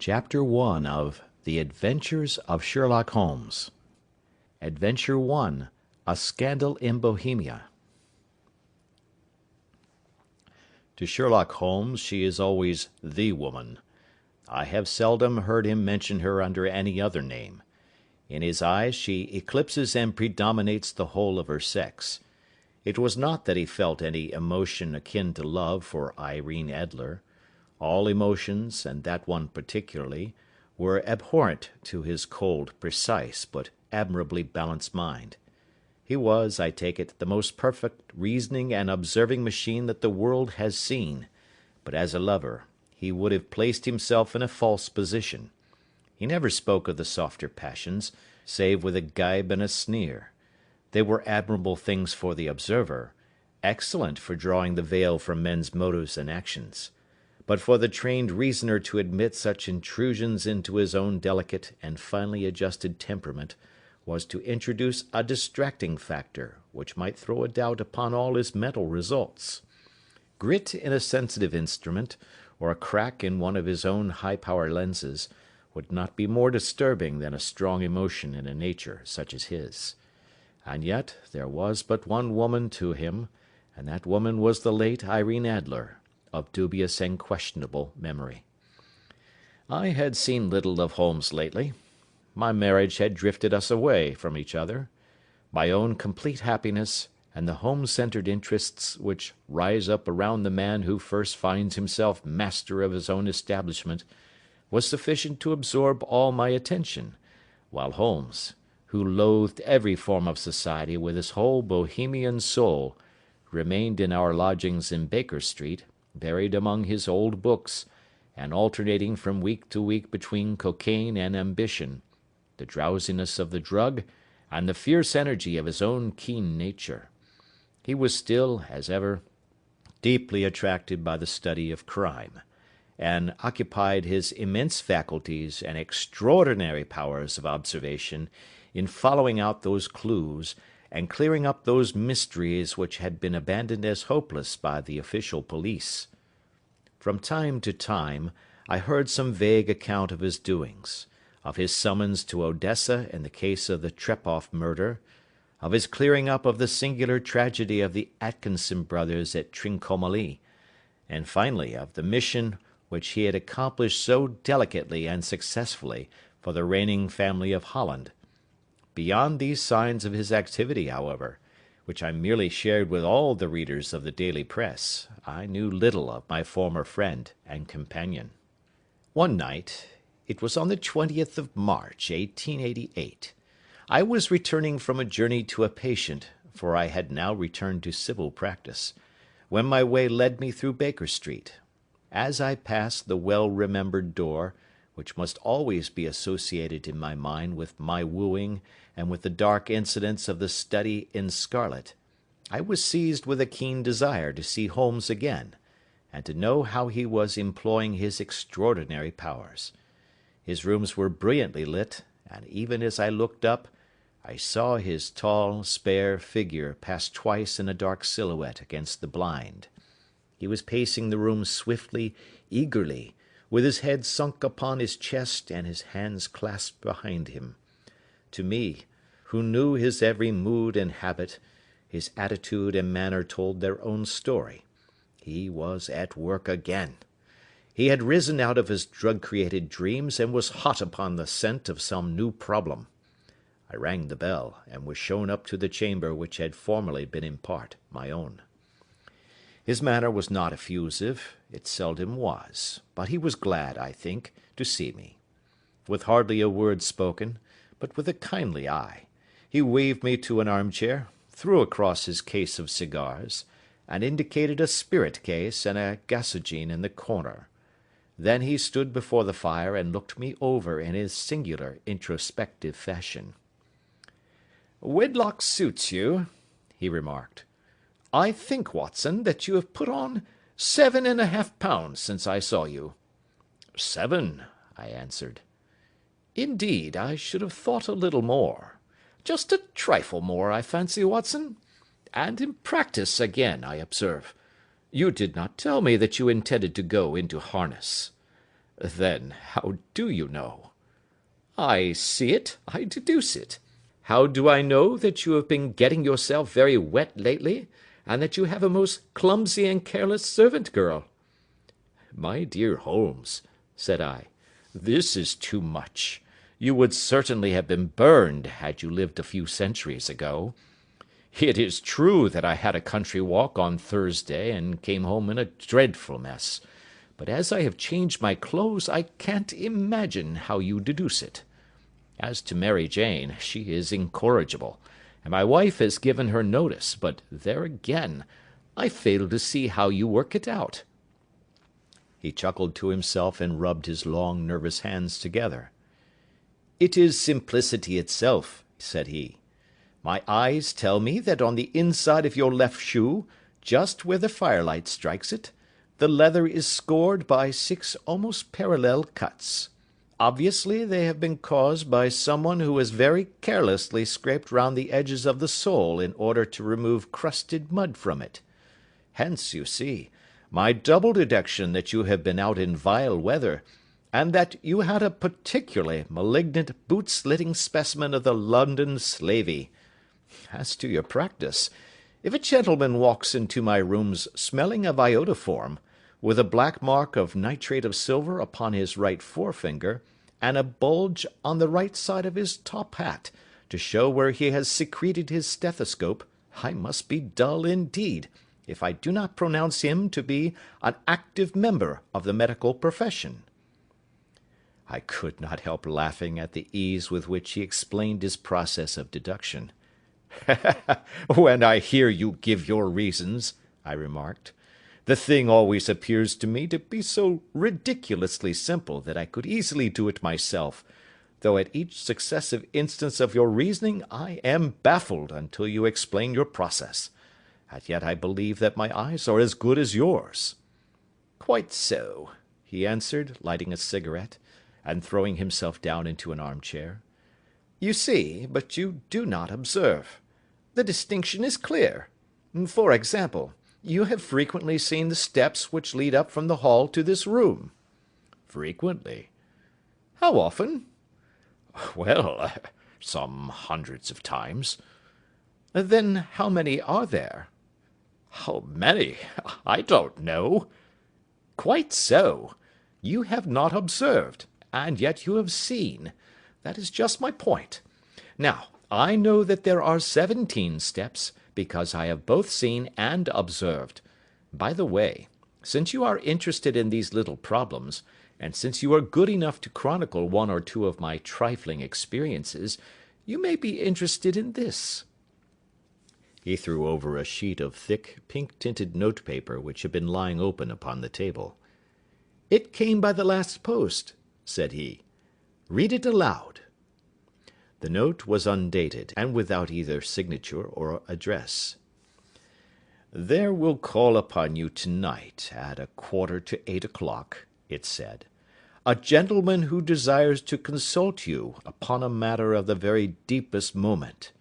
Chapter 1 of The Adventures of Sherlock Holmes. Adventure 1. A Scandal in Bohemia. To Sherlock Holmes she is always the woman. I have seldom heard him mention her under any other name. In his eyes she eclipses and predominates the whole of her sex. It was not that he felt any emotion akin to love for Irene Adler. All emotions, and that one particularly, were abhorrent to his cold, precise, but admirably balanced mind. He was, I take it, the most perfect reasoning and observing machine that the world has seen, but as a lover he would have placed himself in a false position. He never spoke of the softer passions, save with a gibe and a sneer. They were admirable things for the observer, excellent for drawing the veil from men's motives and actions. But for the trained reasoner to admit such intrusions into his own delicate and finely adjusted temperament was to introduce a distracting factor which might throw a doubt upon all his mental results. Grit in a sensitive instrument, or a crack in one of his own high-power lenses, would not be more disturbing than a strong emotion in a nature such as his. And yet there was but one woman to him, and that woman was the late Irene Adler, of dubious and questionable memory. I had seen little of Holmes lately. My marriage had drifted us away from each other. My own complete happiness, and the home-centred interests which rise up around the man who first finds himself master of his own establishment, was sufficient to absorb all my attention, while Holmes, who loathed every form of society with his whole bohemian soul, remained in our lodgings in Baker Street, buried among his old books, and alternating from week to week between cocaine and ambition, the drowsiness of the drug, and the fierce energy of his own keen nature. He was still, as ever, deeply attracted by the study of crime, and occupied his immense faculties and extraordinary powers of observation in following out those clues and clearing up those mysteries which had been abandoned as hopeless by the official police. From time to time I heard some vague account of his doings, of his summons to Odessa in the case of the Trepoff murder, of his clearing up of the singular tragedy of the Atkinson brothers at Trincomalee, and finally of the mission which he had accomplished so delicately and successfully for the reigning family of Holland. Beyond these signs of his activity, however, which I merely shared with all the readers of the daily press, I knew little of my former friend and companion. One night, it was on the 20th of March, 1888, I was returning from a journey to a patient, for I had now returned to civil practice, when my way led me through Baker Street. As I passed the well-remembered door, which must always be associated in my mind with my wooing and with the dark incidents of the study in scarlet, I was seized with a keen desire to see Holmes again, and to know how he was employing his extraordinary powers. His rooms were brilliantly lit, and even as I looked up, I saw his tall, spare figure pass twice in a dark silhouette against the blind. He was pacing the room swiftly, eagerly, with his head sunk upon his chest and his hands clasped behind him. To me, who knew his every mood and habit, his attitude and manner told their own story. He was at work again. He had risen out of his drug-created dreams and was hot upon the scent of some new problem. I rang the bell, and was shown up to the chamber which had formerly been in part my own. His manner was not effusive, it seldom was, but he was glad, I think, to see me. With hardly a word spoken, but with a kindly eye, he waved me to an armchair, threw across his case of cigars, and indicated a spirit case and a gasogene in the corner. Then he stood before the fire and looked me over in his singular introspective fashion. "Wedlock suits you," he remarked. "I think, Watson, that you have put on 7½ pounds since I saw you." "7," I answered. "Indeed, I should have thought a little more. Just a trifle more, I fancy, Watson. And in practice again, I observe. You did not tell me that you intended to go into harness." Then how do you know? I see it, I deduce it. How do I know that you have been getting yourself very wet lately, and that you have a most clumsy and careless servant girl? My dear Holmes, said I, this is too much. You would certainly have been burned had you lived a few centuries ago. It is true that I had a country walk on Thursday and came home in a dreadful mess, but as I have changed my clothes, I can't imagine how you deduce it. As to Mary Jane, she is incorrigible, and my wife has given her notice, but there again, I fail to see how you work it out. He chuckled to himself and rubbed his long, nervous hands together. It is simplicity itself, said he. My eyes tell me that on the inside of your left shoe, just where the firelight strikes it, the leather is scored by 6 almost parallel cuts. Obviously they have been caused by someone who has very carelessly scraped round the edges of the sole in order to remove crusted mud from it. Hence, you see, my double deduction that you have been out in vile weather, and that you had a particularly malignant boot-slitting specimen of the London slavey. As to your practice, if a gentleman walks into my rooms smelling of iodoform, with a black mark of nitrate of silver upon his right forefinger, and a bulge on the right side of his top hat, to show where he has secreted his stethoscope, I must be dull indeed, if I do not pronounce him to be an active member of the medical profession. I could not help laughing at the ease with which he explained his process of deduction. When I hear you give your reasons, I remarked, the thing always appears to me to be so ridiculously simple that I could easily do it myself, though at each successive instance of your reasoning I am baffled until you explain your process. And yet I believe that my eyes are as good as yours. Quite so, he answered, lighting a cigarette, and throwing himself down into an armchair. You see, but you do not observe. The distinction is clear. For example, you have frequently seen the steps which lead up from the hall to this room. Frequently. How often? Well, some hundreds of times. Then how many are there? How many? I don't know. Quite so. You have not observed, and yet you have seen. That is just my point. Now, I know that there are 17 steps, because I have both seen and observed. By the way, since you are interested in these little problems, and since you are good enough to chronicle one or two of my trifling experiences, you may be interested in this. He threw over a sheet of thick, pink-tinted notepaper which had been lying open upon the table. It came by the last post, said he. Read it aloud. The note was undated, and without either signature or address. There will call upon you tonight at 7:45, it said, a gentleman who desires to consult you upon a matter of the very deepest moment.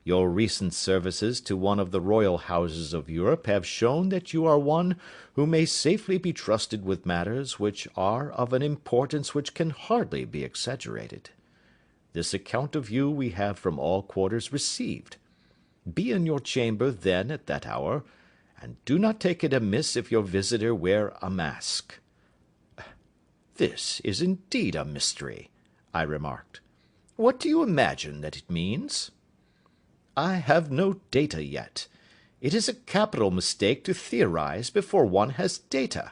Your recent services to one of the royal houses of Europe have shown that you are one who may safely be trusted with matters which are of an importance which can hardly be exaggerated. This account of you we have from all quarters received. Be in your chamber then at that hour, and do not take it amiss if your visitor wear a mask. This is indeed a mystery, I remarked. What do you imagine that it means? I have no data yet. It is a capital mistake to theorize before one has data.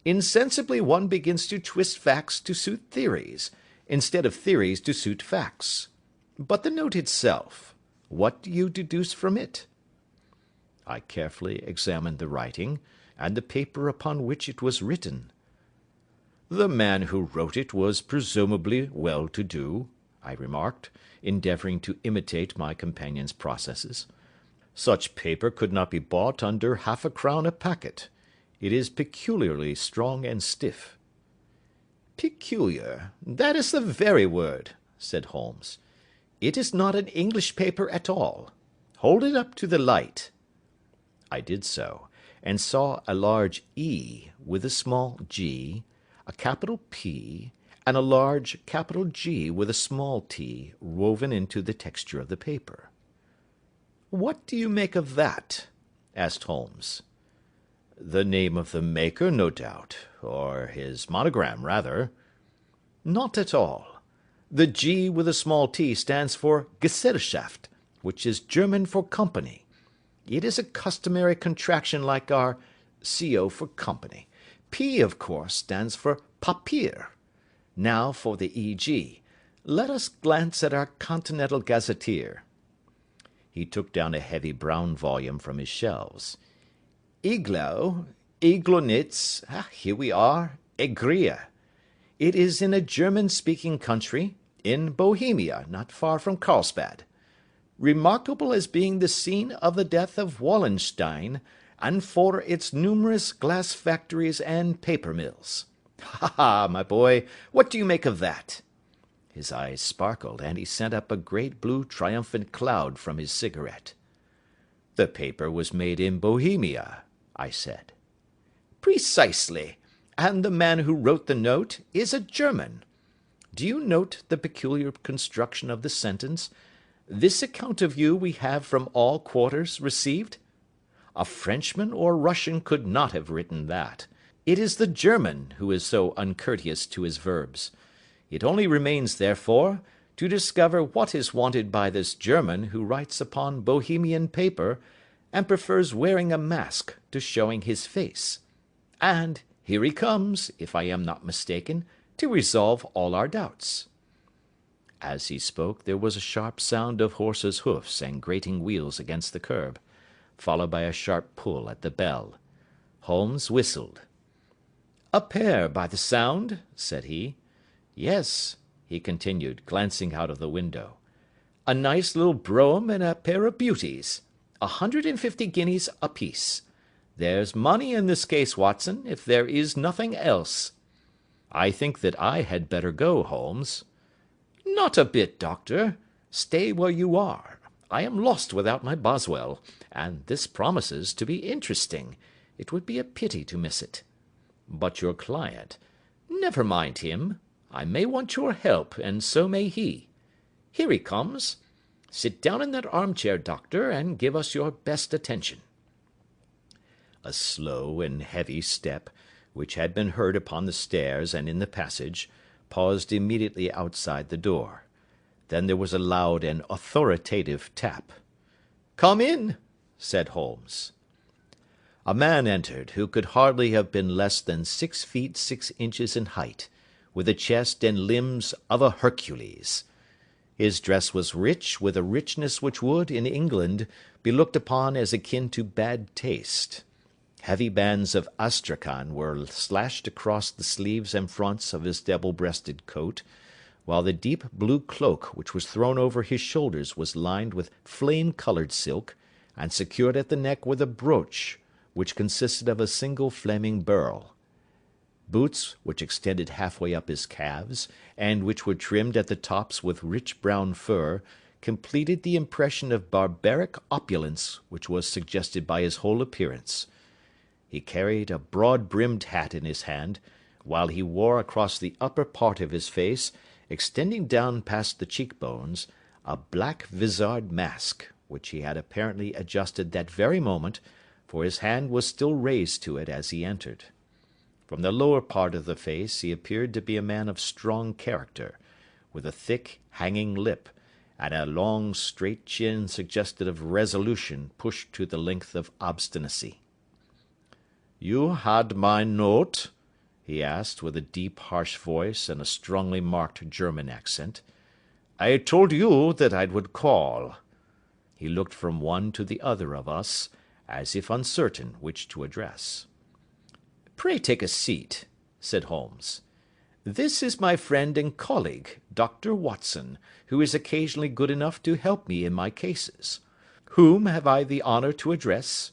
Insensibly one begins to twist facts to suit theories, instead of theories to suit facts. But the note itself, what do you deduce from it? I carefully examined the writing, and the paper upon which it was written. The man who wrote it was presumably well-to-do, I remarked, endeavouring to imitate my companion's processes. Such paper could not be bought under 1/2 crown a packet. It is peculiarly strong and stiff. Peculiar, that is the very word, said Holmes. It is not an English paper at all. Hold it up to the light. I did so, and saw a large E with a small g, a capital P, and a large capital G with a small t woven into the texture of the paper. "What do you make of that?" asked Holmes. "The name of the maker, no doubt, or his monogram, rather." "Not at all. The G with a small t stands for Gesellschaft, which is German for company. It is a customary contraction like our CO for company. P, of course, stands for Papier. Now for the EG. Let us glance at our Continental Gazetteer." He took down a heavy brown volume from his shelves. Iglonitz, here we are, Egria. It is in a German-speaking country, in Bohemia, not far from Carlsbad. Remarkable as being the scene of the death of Wallenstein, and for its numerous glass factories and paper mills. Ha, ha, my boy, what do you make of that?" His eyes sparkled, and he sent up a great blue triumphant cloud from his cigarette. "The paper was made in Bohemia," I said. "Precisely, and the man who wrote the note is a German. Do you note the peculiar construction of the sentence? 'This account of you we have from all quarters received'? A Frenchman or Russian could not have written that. It is the German who is so uncourteous to his verbs. It only remains, therefore, to discover what is wanted by this German who writes upon Bohemian paper, and prefers wearing a mask to showing his face. And here he comes, if I am not mistaken, to resolve all our doubts." As he spoke, there was a sharp sound of horses' hoofs and grating wheels against the curb, followed by a sharp pull at the bell. Holmes whistled. "A pair, by the sound," said he. "Yes," he continued, glancing out of the window. "A nice little brougham and a pair of beauties. 150 guineas apiece. There's money in this case, Watson, if there is nothing else." "I think that I had better go, Holmes." "Not a bit, Doctor. Stay where you are. I am lost without my Boswell, and this promises to be interesting. It would be a pity to miss it." "But your client—" "Never mind him. I may want your help, and so may he. Here he comes. Sit down in that armchair, Doctor, and give us your best attention." A slow and heavy step, which had been heard upon the stairs and in the passage, paused immediately outside the door. Then there was a loud and authoritative tap. "Come in," said Holmes. A man entered, who could hardly have been less than 6 feet 6 inches in height, with the chest and limbs of a Hercules. His dress was rich, with a richness which would, in England, be looked upon as akin to bad taste. Heavy bands of astrakhan were slashed across the sleeves and fronts of his double-breasted coat, while the deep blue cloak which was thrown over his shoulders was lined with flame-coloured silk, and secured at the neck with a brooch, which consisted of a single flaming beryl. Boots, which extended halfway up his calves, and which were trimmed at the tops with rich brown fur, completed the impression of barbaric opulence which was suggested by his whole appearance. He carried a broad-brimmed hat in his hand, while he wore across the upper part of his face, extending down past the cheek-bones, a black vizard mask, which he had apparently adjusted that very moment, for his hand was still raised to it as he entered. From the lower part of the face he appeared to be a man of strong character, with a thick, hanging lip, and a long, straight chin suggestive of resolution pushed to the length of obstinacy. "You had my note?" he asked, with a deep, harsh voice and a strongly marked German accent. "I told you that I would call." He looked from one to the other of us, as if uncertain which to address. "Pray take a seat," said Holmes. "This is my friend and colleague, Dr. Watson, who is occasionally good enough to help me in my cases. Whom have I the honour to address?"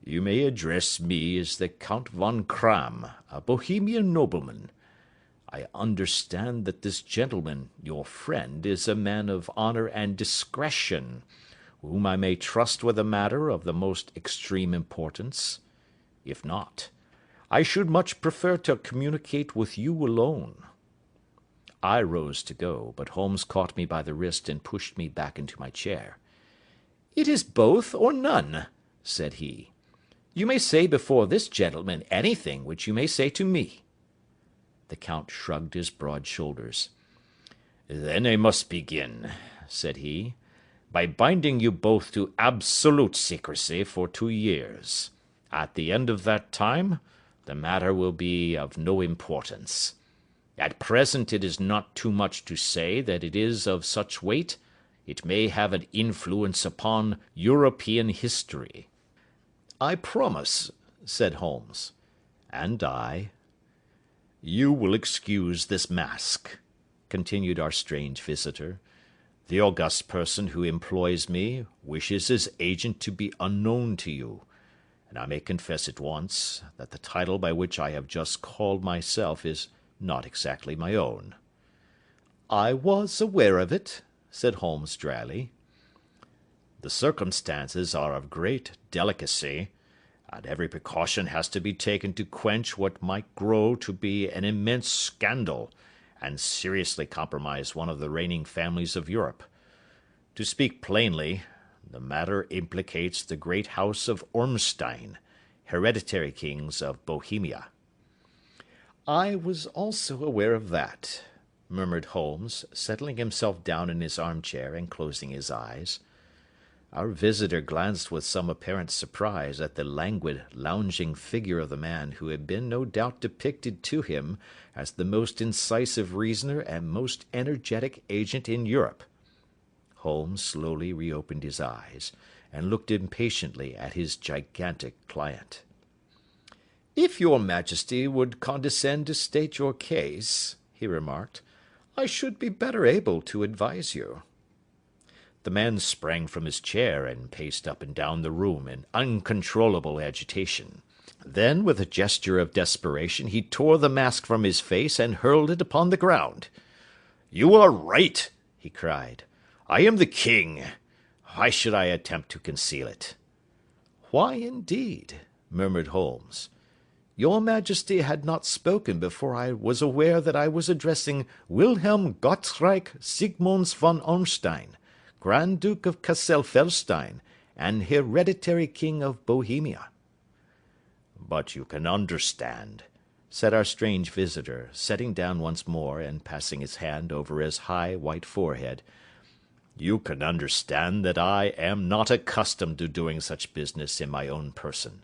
"You may address me as the Count von Kramm, a Bohemian nobleman. I understand that this gentleman, your friend, is a man of honour and discretion, whom I may trust with a matter of the most extreme importance. If not, I should much prefer to communicate with you alone." I rose to go, but Holmes caught me by the wrist and pushed me back into my chair. "It is both or none," said he. "You may say before this gentleman anything which you may say to me." The Count shrugged his broad shoulders. "Then I must begin," said he, "by binding you both to absolute secrecy for 2 years. At the end of that time, the matter will be of no importance. At present it is not too much to say that it is of such weight, it may have an influence upon European history." "I promise," said Holmes. "And I." "You will excuse this mask," continued our strange visitor. "The august person who employs me wishes his agent to be unknown to you, and I may confess at once that the title by which I have just called myself is not exactly my own." "I was aware of it," said Holmes dryly. "The circumstances are of great delicacy, and every precaution has to be taken to quench what might grow to be an immense scandal, and seriously compromise one of the reigning families of Europe. To speak plainly, the matter implicates the great house of Ormstein, hereditary kings of Bohemia." "I was also aware of that," murmured Holmes, settling himself down in his armchair and closing his eyes. Our visitor glanced with some apparent surprise at the languid, lounging figure of the man who had been no doubt depicted to him as the most incisive reasoner and most energetic agent in Europe. Holmes slowly reopened his eyes, and looked impatiently at his gigantic client. "If your Majesty would condescend to state your case," he remarked, "I should be better able to advise you." The man sprang from his chair and paced up and down the room in uncontrollable agitation. Then, with a gesture of desperation, he tore the mask from his face and hurled it upon the ground. "You are right," he cried. "I am the king. Why should I attempt to conceal it?" "Why, indeed?" murmured Holmes. "Your Majesty had not spoken before I was aware that I was addressing Wilhelm Gottschalk Sigmunds von Ormstein, Grand Duke of Cassel-Felstein, and hereditary King of Bohemia." "But you can understand," said our strange visitor, sitting down once more and passing his hand over his high white forehead, "you can understand that I am not accustomed to doing such business in my own person.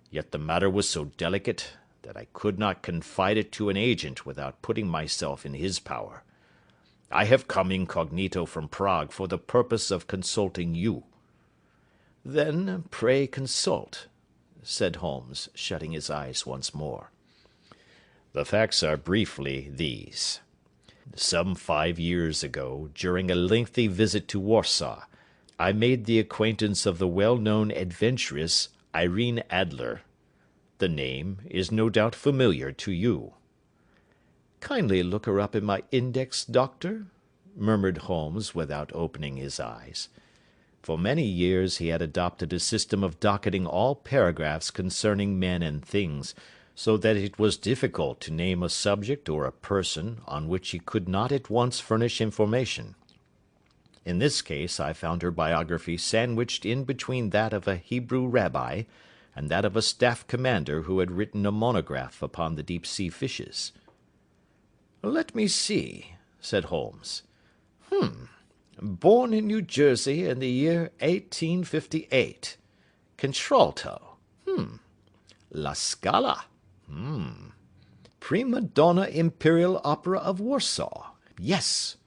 Yet the matter was so delicate that I could not confide it to an agent without putting myself in his power. I have come incognito from Prague for the purpose of consulting you." "Then pray consult," said Holmes, shutting his eyes once more. "The facts are briefly these. Some 5 years ago, during a lengthy visit to Warsaw, I made the acquaintance of the well-known adventuress Irene Adler. The name is no doubt familiar to you." "Kindly look her up in my index, doctor," murmured Holmes without opening his eyes. For many years he had adopted a system of docketing all paragraphs concerning men and things, so that it was difficult to name a subject or a person on which he could not at once furnish information. In this case I found her biography sandwiched in between that of a Hebrew rabbi and that of a staff commander who had written a monograph upon the deep-sea fishes. "Let me see," said Holmes. Born in New Jersey in the year 1858. Contralto. La Scala. Prima donna Imperial Opera of Warsaw. Yes.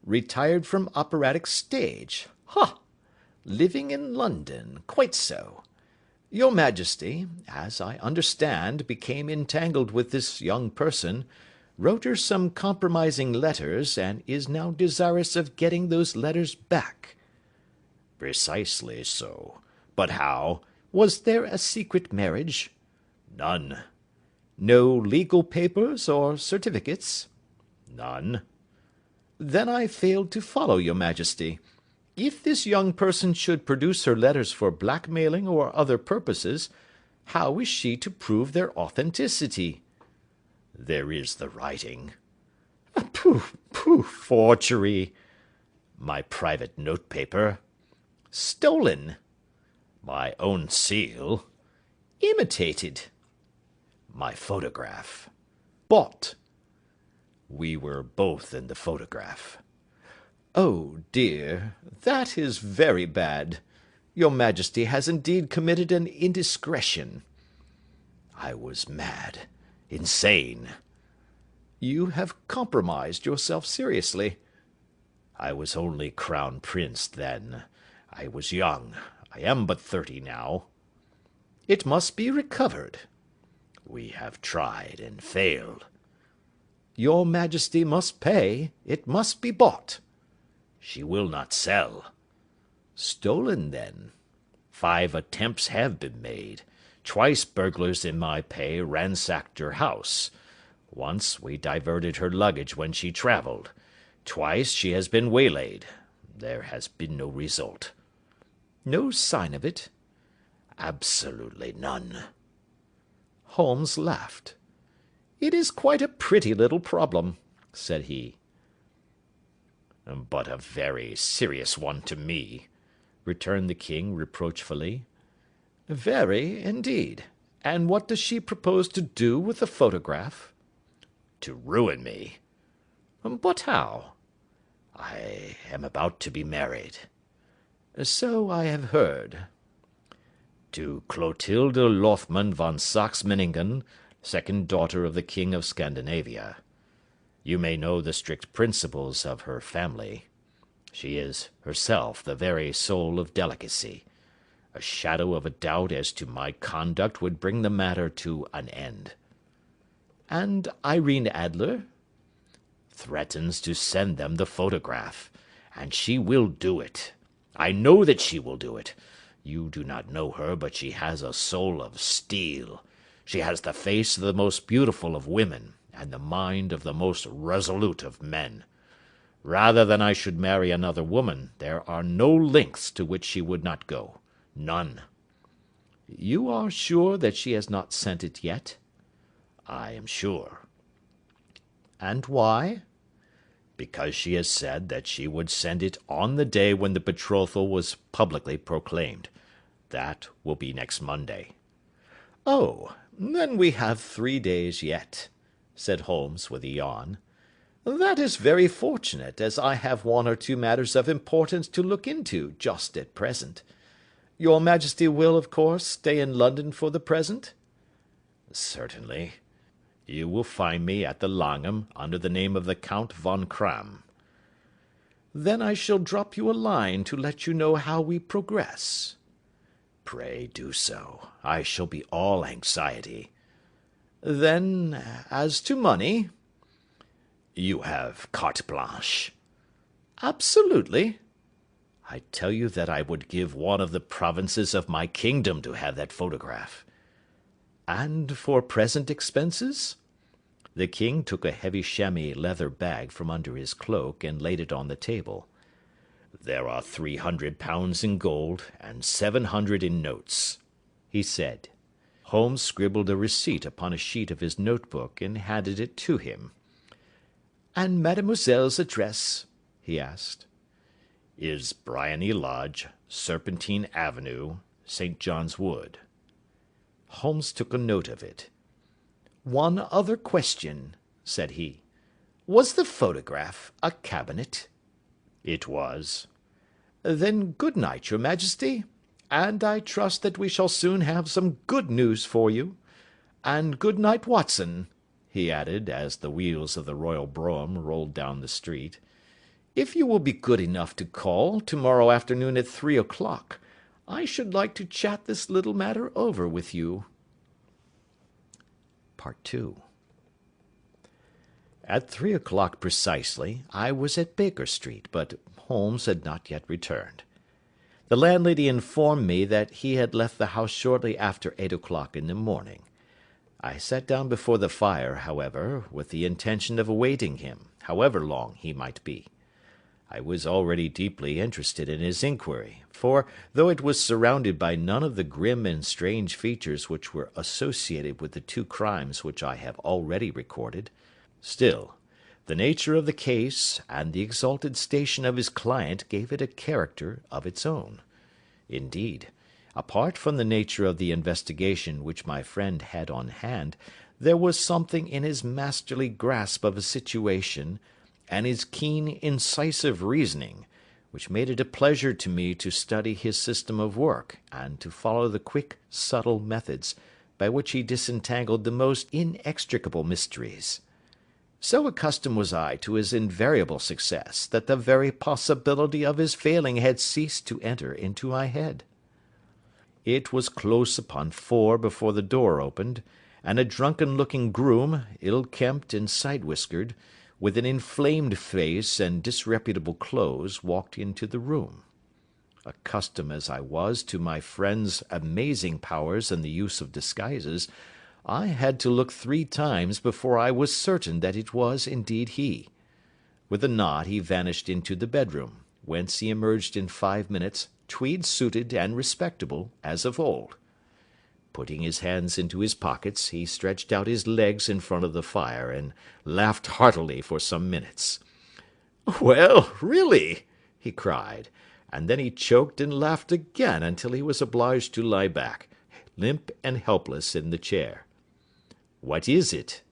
Retired from operatic stage. Ha! Living in London. Quite so. Your Majesty, as I understand, became entangled with this young person, wrote her some compromising letters, and is now desirous of getting those letters back." "Precisely so. But how?" "Was there a secret marriage?" "None." "No legal papers or certificates?" "None." "Then I failed to follow your Majesty. If this young person should produce her letters for blackmailing or other purposes, How is she to prove their authenticity?" "There is the writing." "Pooh, pooh, forgery." "My private notepaper." "Stolen." "My own seal." "Imitated." "My photograph." "Bought." "We were both in the photograph." "Oh, dear, that is very bad. Your Majesty has indeed committed an indiscretion." "I was mad, insane." "You have compromised yourself seriously." "I was only crown prince then. I was young. I am but 30 now." "It must be recovered." "We have tried and failed." "Your Majesty must pay. It must be bought." "She will not sell." "Stolen, then." "5 attempts have been made. Twice burglars in my pay ransacked her house. Once we diverted her luggage when she travelled. Twice she has been waylaid. There has been no result." "No sign of it?" "Absolutely none." Holmes laughed. "It is quite a pretty little problem," said he. "But a very serious one to me," returned the king reproachfully. "Very, indeed. And what does she propose to do with the photograph?" "To ruin me." "But how?" "I am about to be married." "So I have heard." "To Clotilde Lothman von Saxe-Meiningen, second daughter of the King of Scandinavia. You may know the strict principles of her family. She is herself the very soul of delicacy. A shadow of a doubt as to my conduct would bring the matter to an end." "And Irene Adler?" "Threatens to send them the photograph. And she will do it. I know that she will do it. You do not know her, but she has a soul of steel. She has the face of the most beautiful of women, and the mind of the most resolute of men. Rather than I should marry another woman, there are no lengths to which she would not go. None." "You are sure that she has not sent it yet?" "I am sure." "And why?" "Because she has said that she would send it on the day when the betrothal was publicly proclaimed. That will be next Monday." "Oh, then we have 3 days yet," said Holmes with a yawn. "That is very fortunate, as I have 1 or 2 matters of importance to look into just at present. Your Majesty will, of course, stay in London for the present?" "Certainly. You will find me at the Langham under the name of the Count von Kramm." "Then I shall drop you a line to let you know how we progress." "Pray do so. I shall be all anxiety." "Then, as to money?" "You have carte blanche." "Absolutely." "I tell you that I would give one of the provinces of my kingdom to have that photograph." "And for present expenses?" The king took a heavy chamois leather bag from under his cloak and laid it on the table. "There are £300 in gold and 700 in notes," he said. Holmes scribbled a receipt upon a sheet of his notebook and handed it to him. "And mademoiselle's address?" he asked. "Is Briony Lodge, Serpentine Avenue, St. John's Wood." Holmes took a note of it. "One other question," said he. "Was the photograph a cabinet?" "It was." "Then good night, your Majesty, and I trust that we shall soon have some good news for you. And good night, Watson," he added, as the wheels of the royal brougham rolled down the street. "If you will be good enough to call to-morrow afternoon at 3 o'clock, I should like to chat this little matter over with you." Part 2. At 3 o'clock precisely, I was at Baker Street, but Holmes had not yet returned. The landlady informed me that he had left the house shortly after 8 o'clock in the morning. I sat down before the fire, however, with the intention of awaiting him, however long he might be. I was already deeply interested in his inquiry, for, though it was surrounded by none of the grim and strange features which were associated with the two crimes which I have already recorded, still, the nature of the case and the exalted station of his client gave it a character of its own. Indeed, apart from the nature of the investigation which my friend had on hand, there was something in his masterly grasp of a situation, and his keen, incisive reasoning, which made it a pleasure to me to study his system of work, and to follow the quick, subtle methods by which he disentangled the most inextricable mysteries. So accustomed was I to his invariable success, that the very possibility of his failing had ceased to enter into my head. It was close upon 4 before the door opened, and a drunken-looking groom, ill-kempt and side-whiskered, with an inflamed face and disreputable clothes, walked into the room. Accustomed as I was to my friend's amazing powers in the use of disguises, I had to look 3 times before I was certain that it was indeed he. With a nod he vanished into the bedroom, whence he emerged in 5 minutes, tweed-suited and respectable as of old. Putting his hands into his pockets, he stretched out his legs in front of the fire, and laughed heartily for some minutes. "Well, really!" he cried, and then he choked and laughed again until he was obliged to lie back, limp and helpless, in the chair. "What is it?"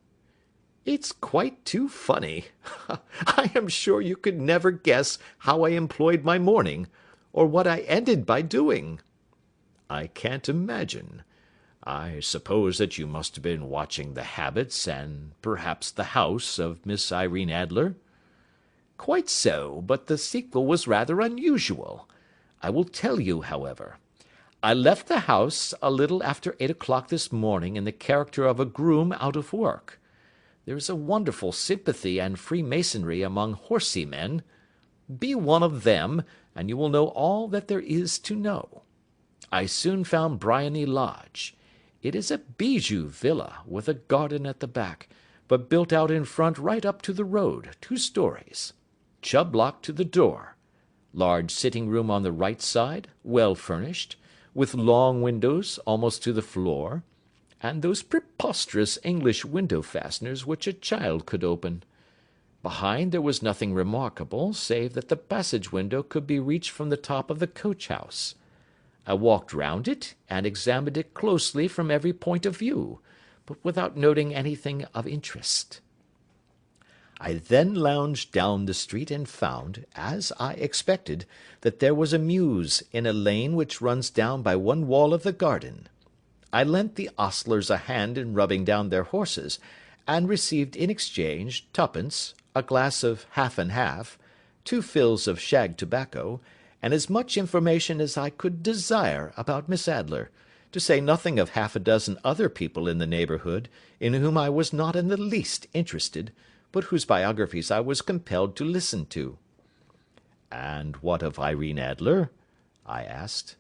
"It's quite too funny. I am sure you could never guess how I employed my morning, or what I ended by doing." "I can't imagine. I suppose that you must have been watching the habits, and perhaps the house, of Miss Irene Adler?" "Quite so, but the sequel was rather unusual. I will tell you, however. I left the house a little after 8 o'clock this morning in the character of a groom out of work. There is a wonderful sympathy and freemasonry among horsey men. Be one of them, and you will know all that there is to know. I soon found Briony Lodge. It is a bijou villa, with a garden at the back, but built out in front right up to the road, 2 stories. Chubb lock to the door. Large sitting room on the right side, well furnished, with long windows almost to the floor, and those preposterous English window fasteners which a child could open. Behind there was nothing remarkable, save that the passage window could be reached from the top of the coach-house. I walked round it, and examined it closely from every point of view, but without noting anything of interest. I then lounged down the street, and found, as I expected, that there was a mews in a lane which runs down by one wall of the garden. I lent the ostlers a hand in rubbing down their horses, and received in exchange 2d, a glass of half and half, 2 fills of shag tobacco, and as much information as I could desire about Miss Adler, to say nothing of half a dozen other people in the neighbourhood, in whom I was not in the least interested, but whose biographies I was compelled to listen to. "And what of Irene Adler?" I asked.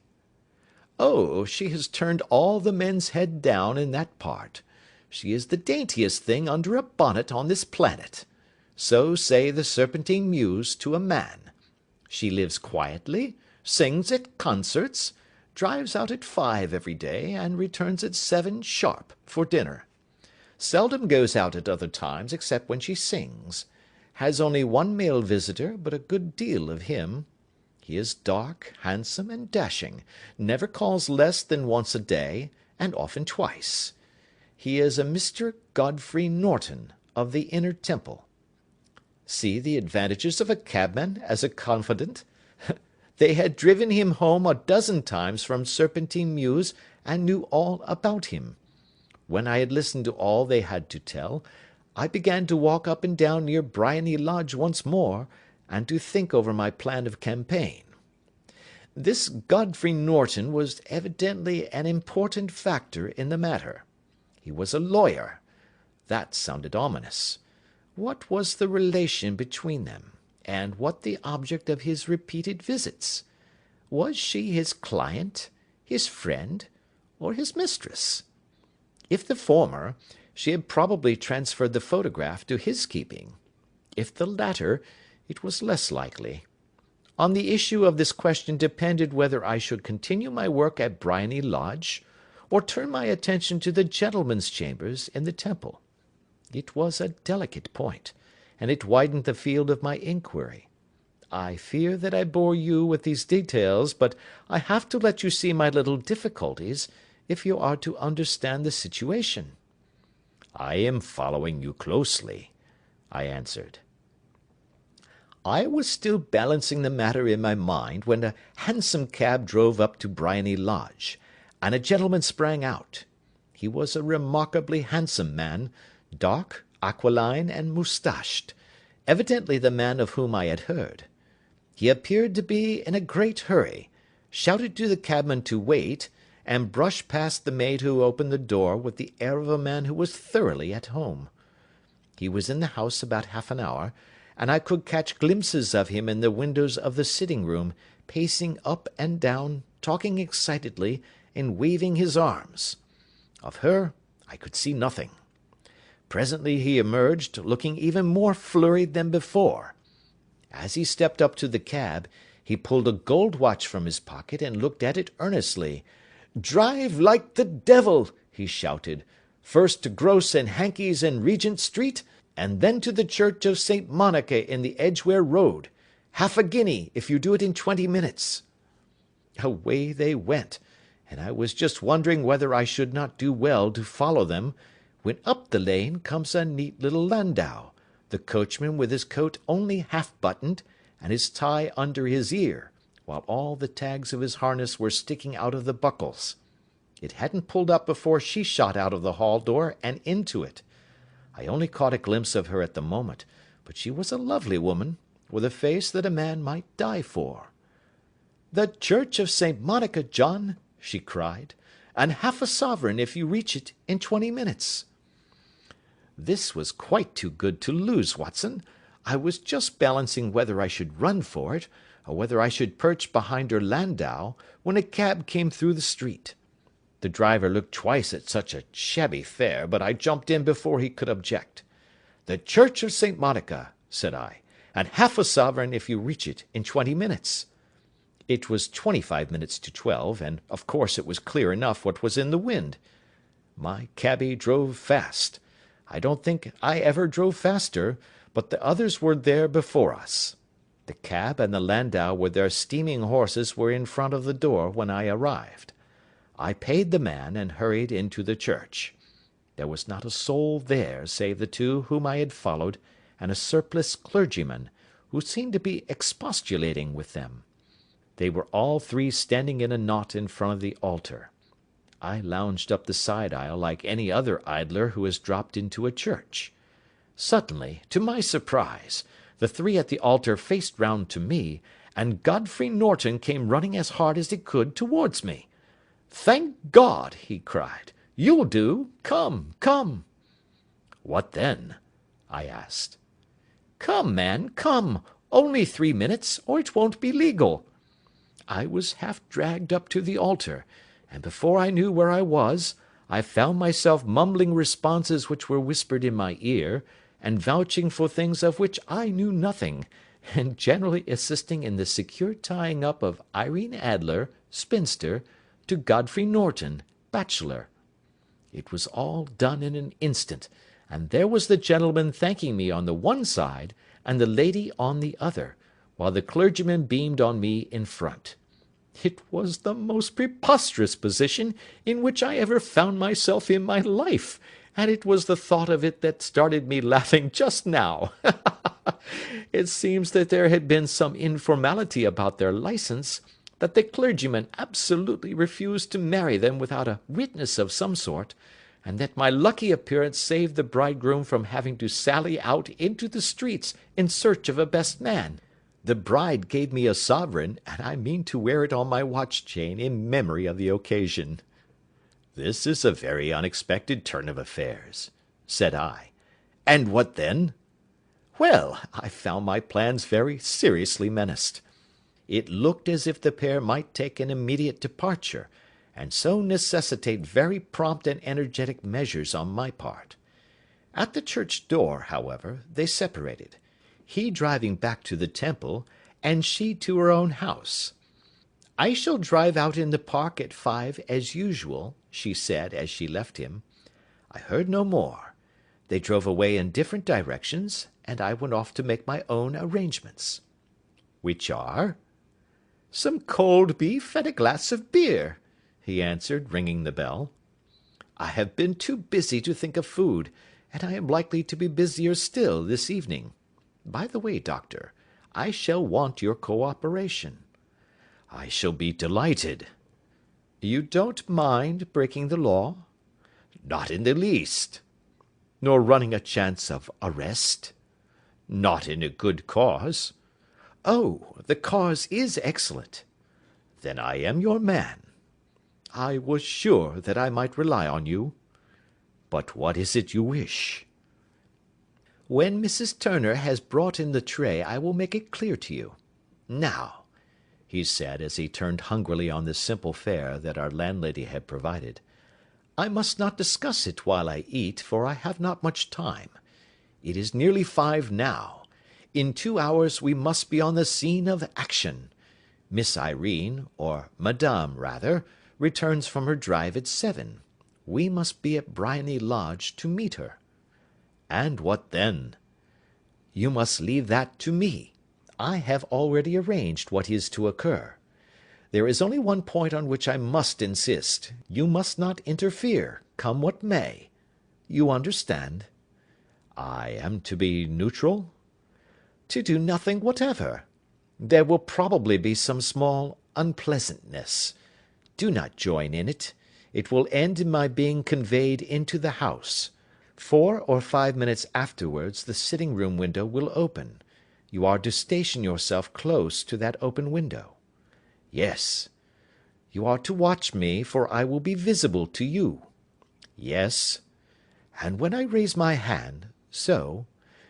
"Oh, she has turned all the men's head down in that part. She is the daintiest thing under a bonnet on this planet. So say the Serpentine Mews to a man. She lives quietly, sings at concerts, drives out at 5 every day, and returns at 7 sharp for dinner. Seldom goes out at other times except when she sings. Has only 1 male visitor, but a good deal of him. He is dark, handsome, and dashing, never calls less than once a day, and often twice. He is a Mr. Godfrey Norton, of the Inner Temple. See the advantages of a cabman as a confidant. They had driven him home a dozen times from Serpentine Mews, and knew all about him. When I had listened to all they had to tell, I began to walk up and down near Briony Lodge once more, and to think over my plan of campaign. This Godfrey Norton was evidently an important factor in the matter. He was a lawyer. That sounded ominous. What was the relation between them, and what the object of his repeated visits? Was she his client, his friend, or his mistress? If the former, she had probably transferred the photograph to his keeping. If the latter, It was less likely. On the issue of this question depended whether I should continue my work at Briony Lodge, or turn my attention to the gentlemen's chambers in the Temple. It was a delicate point, and it widened the field of my inquiry. I fear that I bore you with these details, but I have to let you see my little difficulties, if you are to understand the situation. I am following you closely, I answered. I was still balancing the matter in my mind when a hansom cab drove up to Briony Lodge, and a gentleman sprang out. He was a remarkably handsome man, dark, aquiline, and moustached, evidently the man of whom I had heard. He appeared to be in a great hurry, shouted to the cabman to wait, and brushed past the maid who opened the door with the air of a man who was thoroughly at home. He was in the house about half an hour, and I could catch glimpses of him in the windows of the sitting-room, pacing up and down, talking excitedly, and waving his arms. Of her I could see nothing. Presently he emerged, looking even more flurried than before. As he stepped up to the cab, he pulled a gold watch from his pocket and looked at it earnestly. "Drive like the devil!" he shouted. "First to Gross and Hankey's in Regent Street, and then to the Church of St. Monica in the Edgware Road. Half a guinea if you do it in 20 minutes." Away they went, and I was just wondering whether I should not do well to follow them, when up the lane comes a neat little landau, the coachman with his coat only half buttoned, and his tie under his ear, while all the tags of his harness were sticking out of the buckles. It hadn't pulled up before she shot out of the hall door and into it. I only caught a glimpse of her at the moment, but she was a lovely woman, with a face that a man might die for. "The Church of St. Monica, John," she cried, "and half a sovereign if you reach it in 20 minutes. This was quite too good to lose, Watson. I was just balancing whether I should run for it, or whether I should perch behind her landau, when a cab came through the street. The driver looked twice at such a shabby fare, but I jumped in before he could object. "The Church of St. Monica," said I, "and half a sovereign if you reach it in 20 minutes. It was 25 minutes to 12, and of course it was clear enough what was in the wind. My cabby drove fast. I don't think I ever drove faster, but the others were there before us. The cab and the landau with their steaming horses were in front of the door when I arrived. I paid the man and hurried into the church. There was not a soul there save the two whom I had followed, and a surpliced clergyman, who seemed to be expostulating with them. They were all three standing in a knot in front of the altar. I lounged up the side aisle like any other idler who has dropped into a church. Suddenly, to my surprise, the three at the altar faced round to me, and Godfrey Norton came running as hard as he could towards me. "Thank God!" he cried. "You'll do. Come, come." "What then?" I asked. "Come, man, come. Only 3 minutes, or it won't be legal." I was half dragged up to the altar, and before I knew where I was, I found myself mumbling responses which were whispered in my ear, and vouching for things of which I knew nothing, and generally assisting in the secure tying up of Irene Adler, spinster, to Godfrey Norton, bachelor. It was all done in an instant, and there was the gentleman thanking me on the one side, and the lady on the other, while the clergyman beamed on me in front. It was the most preposterous position in which I ever found myself in my life, and it was the thought of it that started me laughing just now. It seems that there had been some informality about their licence, that the clergyman absolutely refused to marry them without a witness of some sort, and that my lucky appearance saved the bridegroom from having to sally out into the streets in search of a best man. The bride gave me a sovereign, and I mean to wear it on my watch-chain in memory of the occasion." "This is a very unexpected turn of affairs," said I. "And what then?" "Well, I found my plans very seriously menaced. It looked as if the pair might take an immediate departure, and so necessitate very prompt and energetic measures on my part. At the church door, however, they separated. he driving back to the Temple, and she to her own house. "I shall drive out in the park at 5 as usual," she said as she left him. I heard no more. They drove away in different directions, and I went off to make my own arrangements. "Which are?" "Some cold beef and a glass of beer," he answered, ringing the bell. "I have been too busy to think of food, and I am likely to be busier still this evening. By the way, Doctor, I shall want your co-operation." "I shall be delighted." "You don't mind breaking the law?" "Not in the least." "Nor running a chance of arrest?" "Not in a good cause." "Oh, the cause is excellent." "Then I am your man." "I was sure that I might rely on you." "But what is it you wish?" "When Mrs. Turner has brought in the tray I will make it clear to you. Now," he said, as he turned hungrily on the simple fare that our landlady had provided, "I must not discuss it while I eat, for I have not much time. It is nearly 5 now. In 2 hours we must be on the scene of action. Miss Irene, or Madame rather, returns from her drive at 7. We must be at Briony Lodge to meet her." "And what then?" "You must leave that to me. I have already arranged what is to occur. There is only one point on which I must insist. You must not interfere, come what may. You understand?" "I am to be neutral?" "To do nothing whatever. There will probably be some small unpleasantness. Do not join in it. It will end in my being conveyed into the house. 4 or 5 minutes afterwards the sitting-room window will open. You are to station yourself close to that open window." "Yes." "You are to watch me, for I will be visible to you." "Yes." "And when I raise my hand, so,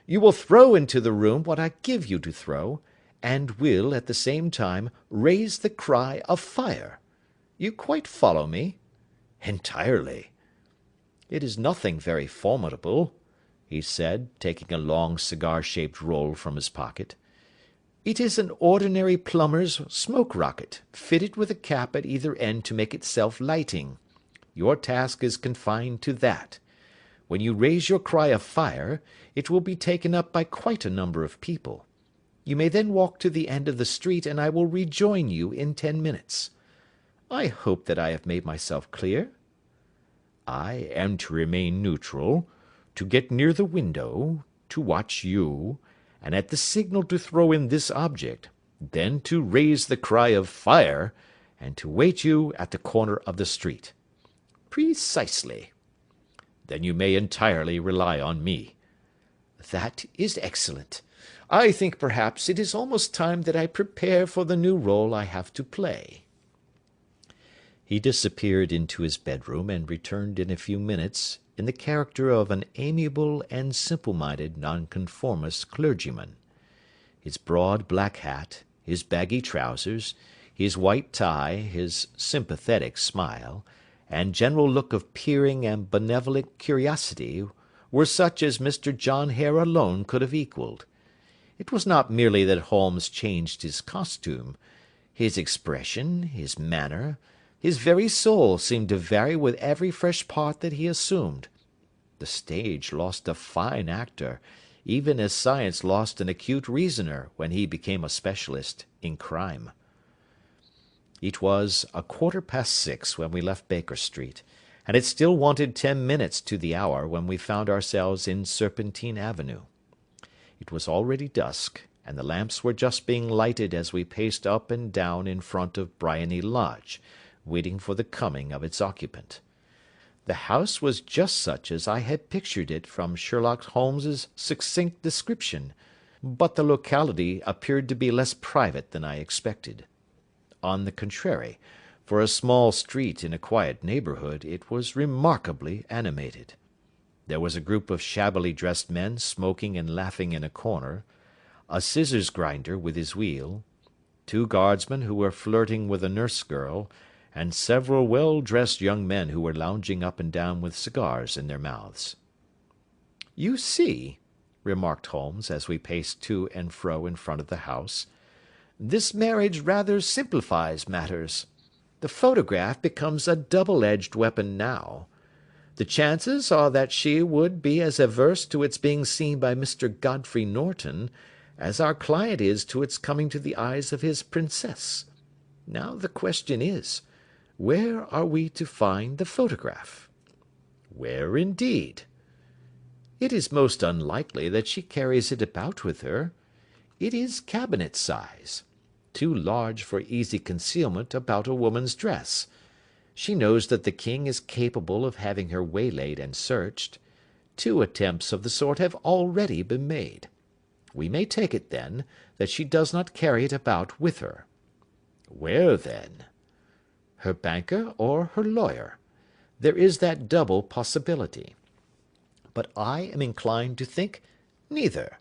you will throw into the room what I give you to throw, and will, at the same time, raise the cry of fire. You quite follow me?" "Entirely." "It is nothing very formidable," he said, taking a long cigar-shaped roll from his pocket. "It is an ordinary plumber's smoke rocket, fitted with a cap at either end to make it self-lighting. Your task is confined to that. When you raise your cry of fire, it will be taken up by quite a number of people. You may then walk to the end of the street, and I will rejoin you in 10 minutes. I hope that I have made myself clear?" "I am to remain neutral, to get near the window, to watch you, and at the signal to throw in this object, then to raise the cry of fire, and to wait you at the corner of the street." "Precisely." "Then you may entirely rely on me." "That is excellent. I think perhaps it is almost time that I prepare for the new role I have to play." He disappeared into his bedroom, and returned in a few minutes in the character of an amiable and simple-minded nonconformist clergyman. His broad black hat, his baggy trousers, his white tie, his sympathetic smile, and general look of peering and benevolent curiosity were such as Mr. John Hare alone could have equalled. It was not merely that Holmes changed his costume. His expression, his manner, his very soul seemed to vary with every fresh part that he assumed. The stage lost a fine actor, even as science lost an acute reasoner when he became a specialist in crime. It was 6:15 when we left Baker Street, and it still wanted 10 minutes to the hour when we found ourselves in Serpentine Avenue. It was already dusk, and the lamps were just being lighted as we paced up and down in front of Briony Lodge, waiting for the coming of its occupant. The house was just such as I had pictured it from Sherlock Holmes's succinct description, but the locality appeared to be less private than I expected. On the contrary, for a small street in a quiet neighbourhood, it was remarkably animated. There was a group of shabbily dressed men smoking and laughing in a corner, a scissors grinder with his wheel, 2 guardsmen who were flirting with a nurse girl, and several well-dressed young men who were lounging up and down with cigars in their mouths. "You see," remarked Holmes, as we paced to and fro in front of the house. "This marriage rather simplifies matters. The photograph becomes a double-edged weapon now. The chances are that she would be as averse to its being seen by Mr. Godfrey Norton as our client is to its coming to the eyes of his princess. Now the question is, where are we to find the photograph?" "Where, indeed?" "It is most unlikely that she carries it about with her. It is cabinet size, too large for easy concealment about a woman's dress. She knows that the king is capable of having her waylaid and searched. 2 attempts of the sort have already been made. We may take it, then, that she does not carry it about with her." "Where, then?" "Her banker or her lawyer. There is that double possibility. But I am inclined to think neither.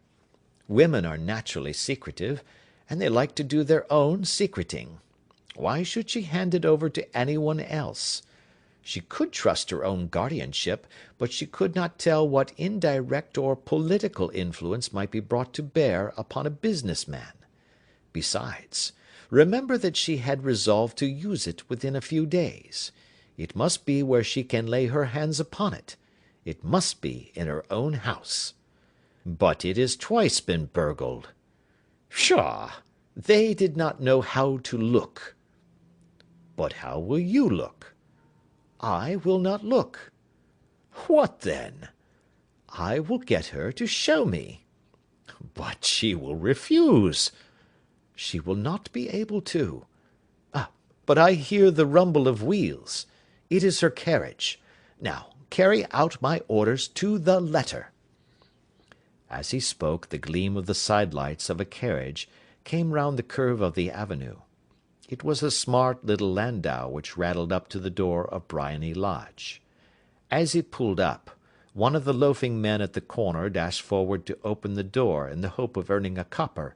Women are naturally secretive, and they like to do their own secreting. Why should she hand it over to any one else? She could trust her own guardianship, but she could not tell what indirect or political influence might be brought to bear upon a business man. Besides, remember that she had resolved to use it within a few days. It must be where she can lay her hands upon it. It must be in her own house." "But it has twice been burgled." "Pshaw! They did not know how to look." "But how will you look?" "I will not look." "What then?" "I will get her to show me." "But she will refuse." "She will not be able to. Ah, but I hear the rumble of wheels. It is her carriage. Now, carry out my orders to the letter." As he spoke, the gleam of the side-lights of a carriage came round the curve of the avenue. It was a smart little landau which rattled up to the door of Briony Lodge. As it pulled up, one of the loafing men at the corner dashed forward to open the door in the hope of earning a copper,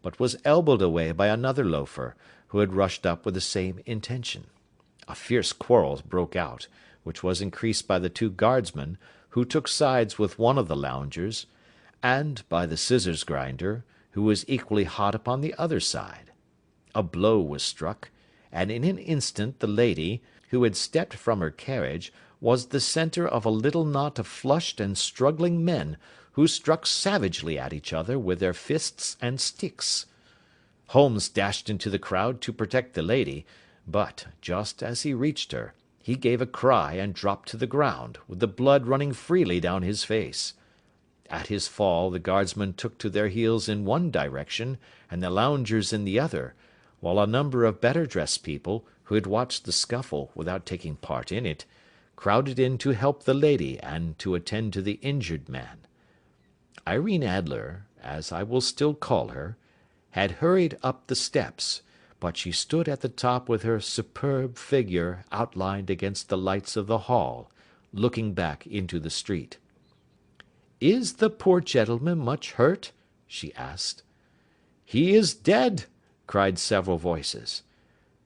but was elbowed away by another loafer, who had rushed up with the same intention. A fierce quarrel broke out, which was increased by the 2 guardsmen, who took sides with one of the loungers, and by the scissors grinder, who was equally hot upon the other side. A blow was struck, and in an instant the lady, who had stepped from her carriage, was the centre of a little knot of flushed and struggling men, who struck savagely at each other with their fists and sticks. Holmes dashed into the crowd to protect the lady, but, just as he reached her, he gave a cry and dropped to the ground, with the blood running freely down his face. At his fall the guardsmen took to their heels in one direction, and the loungers in the other, while a number of better dressed people, who had watched the scuffle without taking part in it, crowded in to help the lady and to attend to the injured man. Irene Adler, as I will still call her, had hurried up the steps, but she stood at the top with her superb figure outlined against the lights of the hall, looking back into the street. "Is the poor gentleman much hurt?" she asked. "He is dead," cried several voices.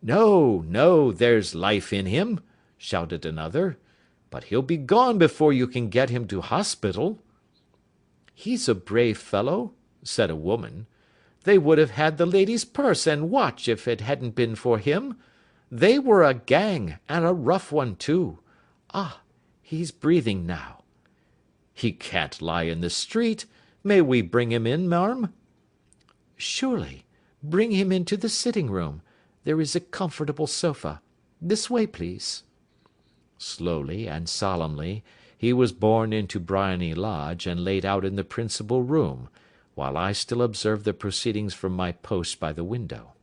"No, no, there's life in him," shouted another, "but he'll be gone before you can get him to hospital." "He's a brave fellow," said a woman. "They would have had the lady's purse and watch if it hadn't been for him. They were a gang, and a rough one too. Ah, he's breathing now." "He can't lie in the street. May we bring him in, marm?" "Surely. Bring him into the sitting-room. There is a comfortable sofa. This way, please." Slowly and solemnly he was borne into Briony Lodge and laid out in the principal room, while I still observed the proceedings from my post by the window.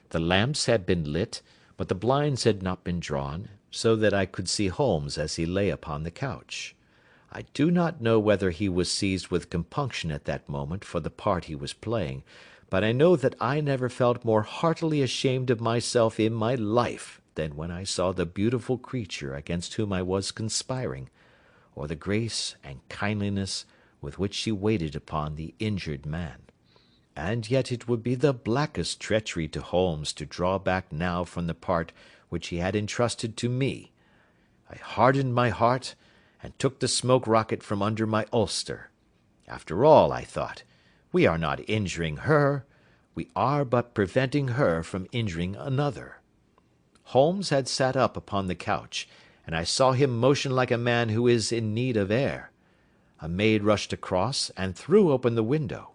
The lamps had been lit, but the blinds had not been drawn, so that I could see Holmes as he lay upon the couch. I do not know whether he was seized with compunction at that moment for the part he was playing, but I know that I never felt more heartily ashamed of myself in my life than when I saw the beautiful creature against whom I was conspiring, or the grace and kindliness with which she waited upon the injured man. And yet it would be the blackest treachery to Holmes to draw back now from the part which he had entrusted to me. I hardened my heart, and took the smoke rocket from under my ulster. After all, I thought, we are not injuring her. We are but preventing her from injuring another. Holmes had sat up upon the couch, and I saw him motion like a man who is in need of air. A maid rushed across and threw open the window.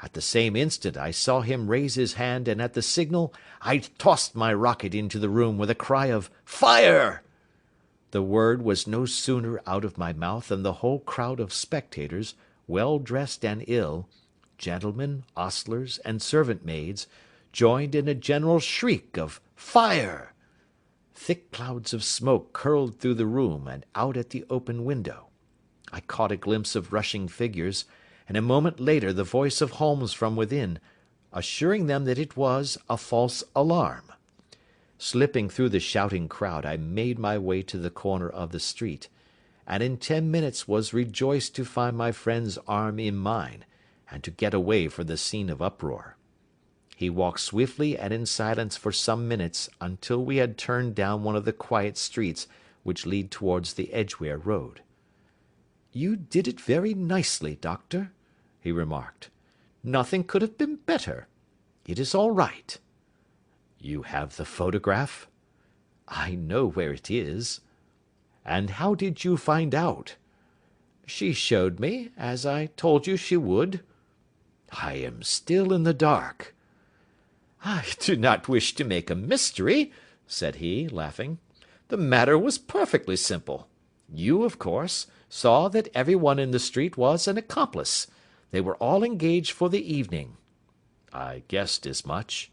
At the same instant I saw him raise his hand, and at the signal I tossed my rocket into the room with a cry of "Fire!" The word was no sooner out of my mouth than the whole crowd of spectators, well dressed and ill, gentlemen, ostlers, and servant maids, joined in a general shriek of "Fire!" Thick clouds of smoke curled through the room and out at the open window. I caught a glimpse of rushing figures, and a moment later the voice of Holmes from within, assuring them that it was a false alarm. Slipping through the shouting crowd, I made my way to the corner of the street, and in 10 minutes was rejoiced to find my friend's arm in mine, and to get away from the scene of uproar. He walked swiftly and in silence for some minutes until we had turned down one of the quiet streets which lead towards the Edgware Road. "You did it very nicely, Doctor," he remarked. "Nothing could have been better. It is all right." "You have the photograph?" "I know where it is." "And how did you find out?" "She showed me, as I told you she would." "I am still in the dark." "I do not wish to make a mystery," said he, laughing. "The matter was perfectly simple. You, of course, saw that every one in the street was an accomplice. They were all engaged for the evening." "I guessed as much."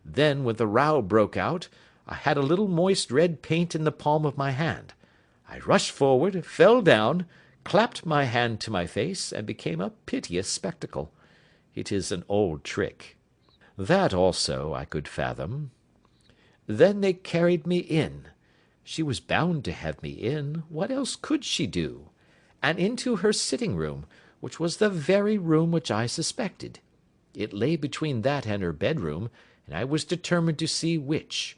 "Then, when the row broke out, I had a little moist red paint in the palm of my hand. I rushed forward, fell down, clapped my hand to my face, and became a piteous spectacle. It is an old trick. That also I could fathom. Then they carried me in. She was bound to have me in. What else could she do? And into her sitting room, which was the very room which I suspected. It lay between that and her bedroom, and I was determined to see which.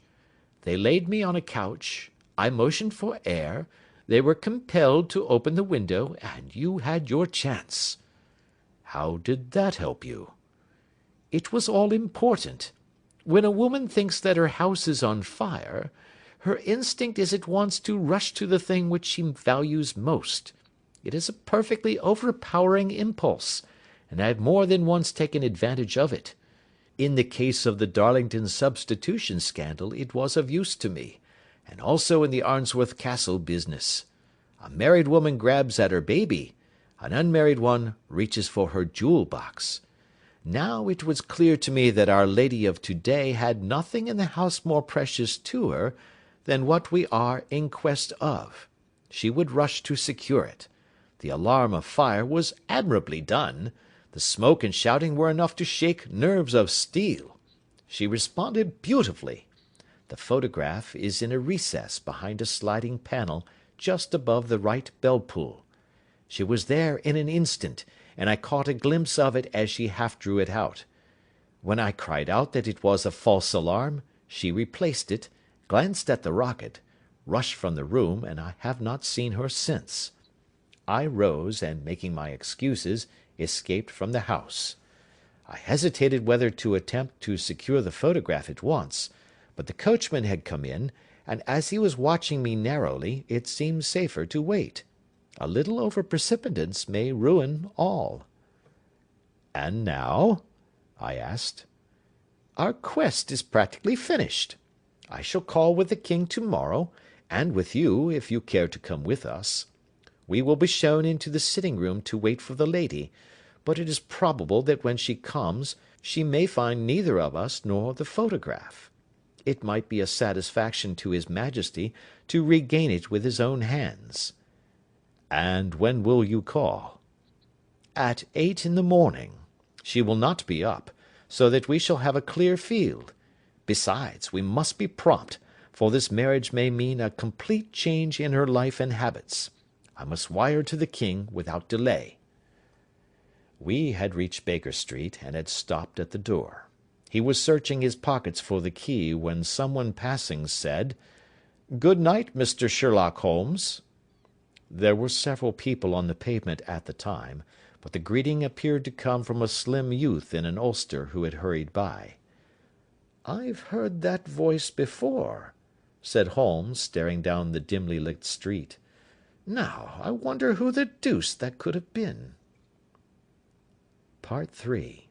They laid me on a couch. I motioned for air. They were compelled to open the window, and you had your chance." "How did that help you?" "It was all important. When a woman thinks that her house is on fire, her instinct is at once to rush to the thing which she values most. It is a perfectly overpowering impulse, and I have more than once taken advantage of it. In the case of the Darlington substitution scandal it was of use to me, and also in the Arnsworth Castle business. A married woman grabs at her baby, an unmarried one reaches for her jewel box. Now it was clear to me that Our Lady of today had nothing in the house more precious to her than what we are in quest of. She would rush to secure it. The alarm of fire was admirably done. The smoke and shouting were enough to shake nerves of steel. She responded beautifully. The photograph is in a recess behind a sliding panel just above the right bell-pull. She was there in an instant, and I caught a glimpse of it as she half drew it out. When I cried out that it was a false alarm, she replaced it, glanced at the rocket, rushed from the room, and I have not seen her since. I rose, and making my excuses, escaped from the house. I hesitated whether to attempt to secure the photograph at once, but the coachman had come in, and as he was watching me narrowly, it seemed safer to wait. A little over-precipitance may ruin all. "And now?" I asked. "Our quest is practically finished. I shall call with the king to-morrow, and with you, if you care to come with us. We will be shown into the sitting-room to wait for the lady, but it is probable that when she comes she may find neither of us nor the photograph. It might be a satisfaction to his Majesty to regain it with his own hands." "And when will you call?" "At 8 in the morning. She will not be up, so that we shall have a clear field. Besides, we must be prompt, for this marriage may mean a complete change in her life and habits. I must wire to the king without delay." We had reached Baker Street, and had stopped at the door. He was searching his pockets for the key, when someone passing said, "Good night, Mr. Sherlock Holmes." There were several people on the pavement at the time, but the greeting appeared to come from a slim youth in an ulster who had hurried by. "I've heard that voice before," said Holmes, staring down the dimly lit street. "Now, I wonder who the deuce that could have been." Part 3.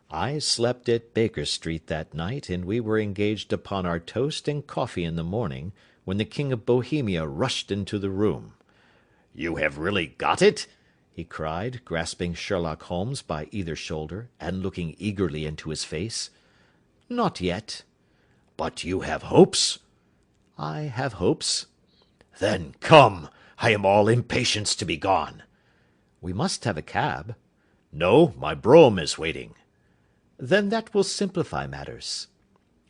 I slept at Baker Street that night, and we were engaged upon our toast and coffee in the morning, when the King of Bohemia rushed into the room. "You have really got it?" he cried, grasping Sherlock Holmes by either shoulder, and looking eagerly into his face. "Not yet." "But you have hopes?" "I have hopes." "Then come, I am all impatience to be gone." "We must have a cab." "No, my brougham is waiting." "Then that will simplify matters."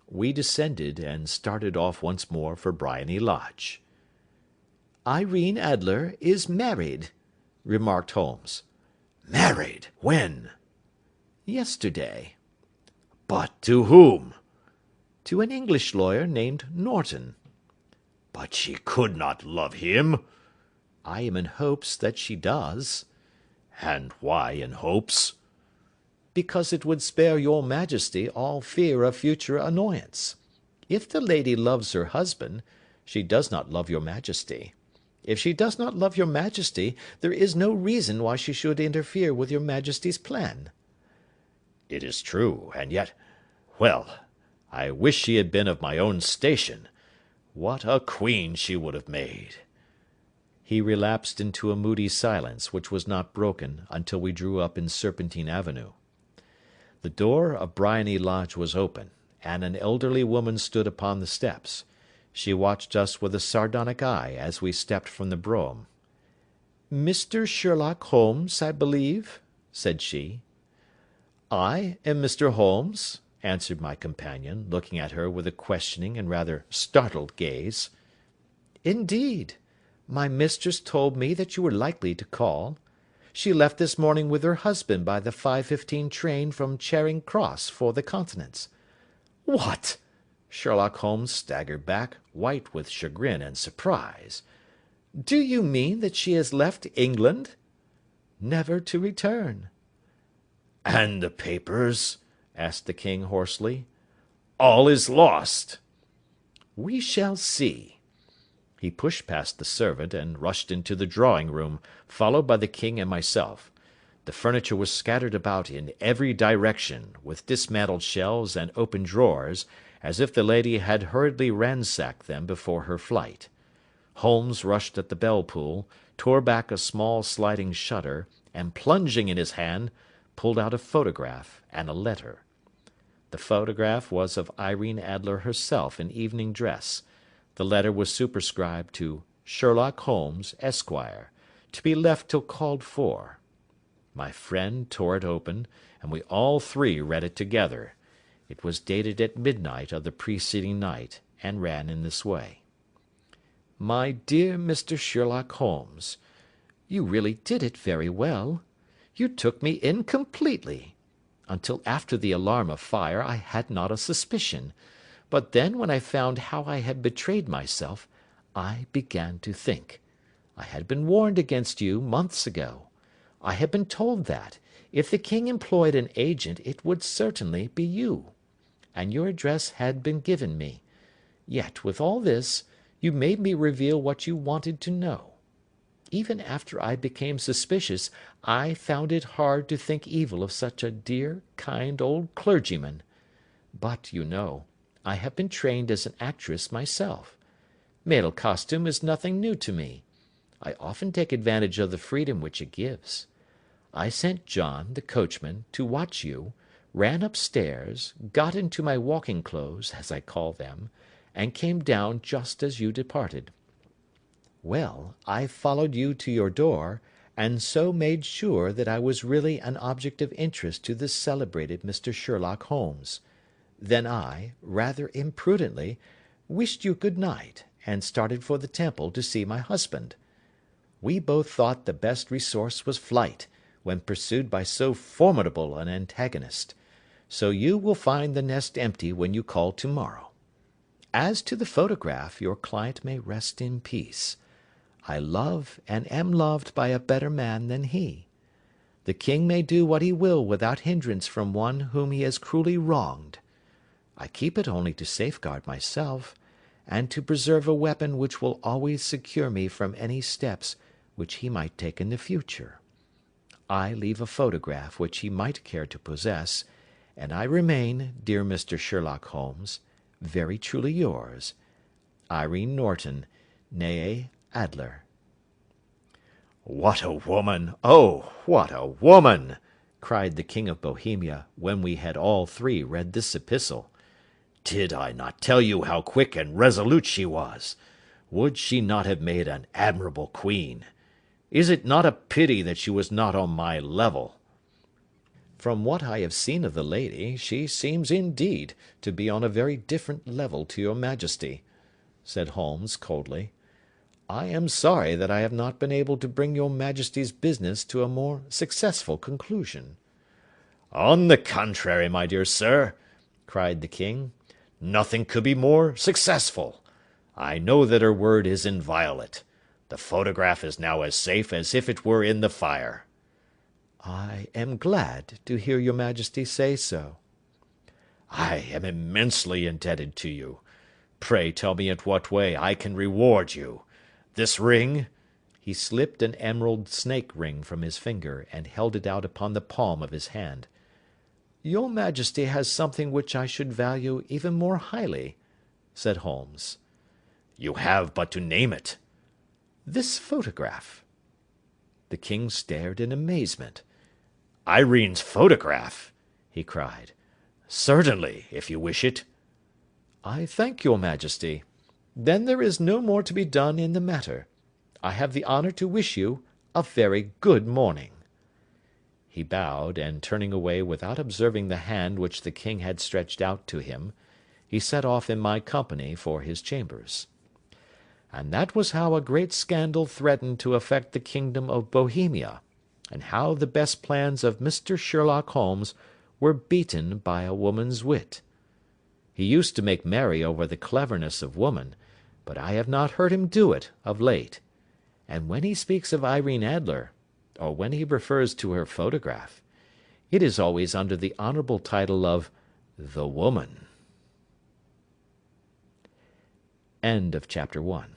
We descended, and started off once more for Briony Lodge. "Irene Adler is married," remarked Holmes. "Married? When?" "Yesterday." "But to whom?" "To an English lawyer named Norton." "But she could not love him." "I am in hopes that she does." "And why in hopes?" "Because it would spare your majesty all fear of future annoyance. If the lady loves her husband, she does not love your majesty. If she does not love your majesty, there is no reason why she should interfere with your majesty's plan." "It is true, and yet, well, I wish she had been of my own station. What a queen she would have made!" He relapsed into a moody silence, which was not broken until we drew up in Serpentine Avenue. The door of Briony Lodge was open, and an elderly woman stood upon the steps. She watched us with a sardonic eye as we stepped from the brougham. "Mr. Sherlock Holmes, I believe?" said she. "I am Mr. Holmes," answered my companion, looking at her with a questioning and rather startled gaze. "Indeed! My mistress told me that you were likely to call. She left this morning with her husband by the 5:15 train from Charing Cross for the Continent." "What!" Sherlock Holmes staggered back, white with chagrin and surprise. "Do you mean that she has left England?" "Never to return." "And the papers?" asked the king hoarsely. "All is lost." "We shall see." He pushed past the servant, and rushed into the drawing-room, followed by the king and myself. The furniture was scattered about in every direction, with dismantled shelves and open drawers, as if the lady had hurriedly ransacked them before her flight. Holmes rushed at the bell-pull, tore back a small sliding shutter, and plunging in his hand, pulled out a photograph and a letter. The photograph was of Irene Adler herself in evening dress. The letter was superscribed to Sherlock Holmes, Esquire, to be left till called for. My friend tore it open, and we all three read it together. It was dated at midnight of the preceding night, and ran in this way: "My dear Mr. Sherlock Holmes, you really did it very well. You took me in completely. Until after the alarm of fire I had not a suspicion, but then when I found how I had betrayed myself, I began to think. I had been warned against you months ago. I had been told that, if the king employed an agent, it would certainly be you. And your address had been given me. Yet, with all this, you made me reveal what you wanted to know. Even after I became suspicious, I found it hard to think evil of such a dear, kind old clergyman. But, you know, I have been trained as an actress myself. Male costume is nothing new to me. I often take advantage of the freedom which it gives. I sent John, the coachman, to watch you, ran upstairs, got into my walking clothes, as I call them, and came down just as you departed. Well, I followed you to your door, and so made sure that I was really an object of interest to this celebrated Mr. Sherlock Holmes. Then I, rather imprudently, wished you good night, and started for the Temple to see my husband. We both thought the best resource was flight, when pursued by so formidable an antagonist. So you will find the nest empty when you call to-morrow. As to the photograph, your client may rest in peace. I love and am loved by a better man than he. The king may do what he will without hindrance from one whom he has cruelly wronged. I keep it only to safeguard myself, and to preserve a weapon which will always secure me from any steps which he might take in the future. I leave a photograph which he might care to possess, and I remain, dear Mr. Sherlock Holmes, very truly yours, Irene Norton, née Adler. "What a woman! Oh, what a woman!" cried the King of Bohemia, when we had all three read this epistle. "Did I not tell you how quick and resolute she was? Would she not have made an admirable queen? Is it not a pity that she was not on my level?" "From what I have seen of the lady, she seems indeed to be on a very different level to your majesty," said Holmes coldly. "I am sorry that I have not been able to bring your majesty's business to a more successful conclusion." "On the contrary, my dear sir," cried the king, "nothing could be more successful. I know that her word is inviolate. The photograph is now as safe as if it were in the fire." "I am glad to hear your majesty say so." "I am immensely indebted to you. Pray tell me in what way I can reward you. This ring—" He slipped an emerald snake ring from his finger, and held it out upon the palm of his hand. "Your majesty has something which I should value even more highly," said Holmes. "You have but to name it." "This photograph." The king stared in amazement. "Irene's photograph!" he cried. "Certainly, if you wish it." "I thank your majesty. Then there is no more to be done in the matter. I have the honour to wish you a very good morning." He bowed, and turning away without observing the hand which the king had stretched out to him, he set off in my company for his chambers. And that was how a great scandal threatened to affect the kingdom of Bohemia, and how the best plans of Mr. Sherlock Holmes were beaten by a woman's wit. He used to make merry over the cleverness of woman, but I have not heard him do it of late, and when he speaks of Irene Adler, or when he refers to her photograph, it is always under the honourable title of the woman. End of chapter 1.